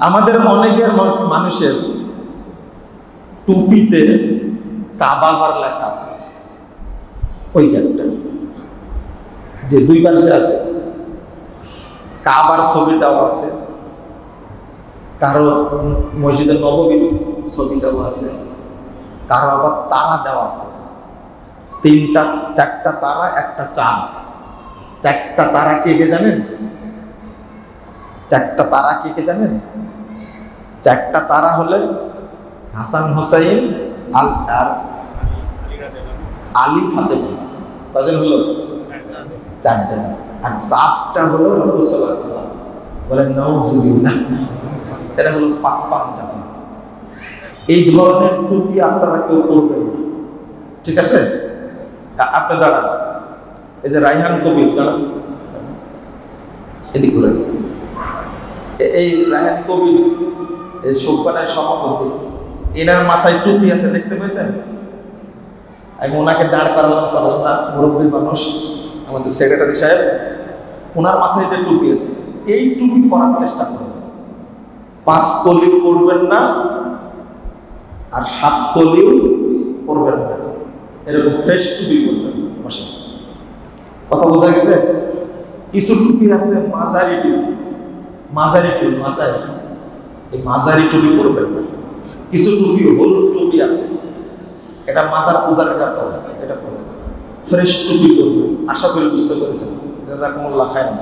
আমাদের অনেকের মানুষের টুপিতে কাবা ঘর লেখা আছে, ওই একটা যে দুই পাশে আছে কাবার ছবি দেওয়া আছে, কারো মসজিদে নববীর ছবি দেওয়া আছে, কারো আবার তারা দেওয়া আছে, 3টা 4টা তারা, একটা চাঁদ। 4টা তারা কে কে জানেন? 4টা তারা কে কে জানেন? 4টা তারা হলেন হাসান হোসাইন আর আলী ফাতেমা। কজন হলো? 4 জন। আর 7টা হলো রাসূল সাল্লাল্লাহু আলাইহি ওয়াসাল্লাম। বলেন নাউযুবিল্লাহ। এরা হলো পাক জাতি। এই ধরনের টুপি আপনারা কেউ পরবেন না, ঠিক আছে? আপনি দাঁড়ান, এই যে রায়হান কবির দাঁড়ান, এদিক ঘুরেন। এই রায়হান কবির এই শোকবানের সভাপতি, এনার মাথায় টুপি আছে, দেখতে পেয়েছেন? আমি ওনাকে দাঁড় করালাম না, মুরব্বী মানুষ, আমাদের সেক্রেটারি সাহেব, ওনার মাথায় যে টুপি আছে, এই টুপি পরার চেষ্টা করবেন। 5 কলি পরবেন না, আর 7 কলিও পরবেন না, এরকম ফ্রেশ টুপি পরবেন। কথা বোঝা গেছে? কিছু টুপি আছে মাঝারি টুপি, এই মাঝারি টুপি পরবেন না। কিছু টুপি হলুদ টুপি আছে, এটা মাজার পূজার, এটা পরবেন, এটা পরবেন। ফ্রেশ টুপি পরবেন। আশা করি বুঝতে পেরেছেন। জাযাকুমুল্লাহ খায়রান।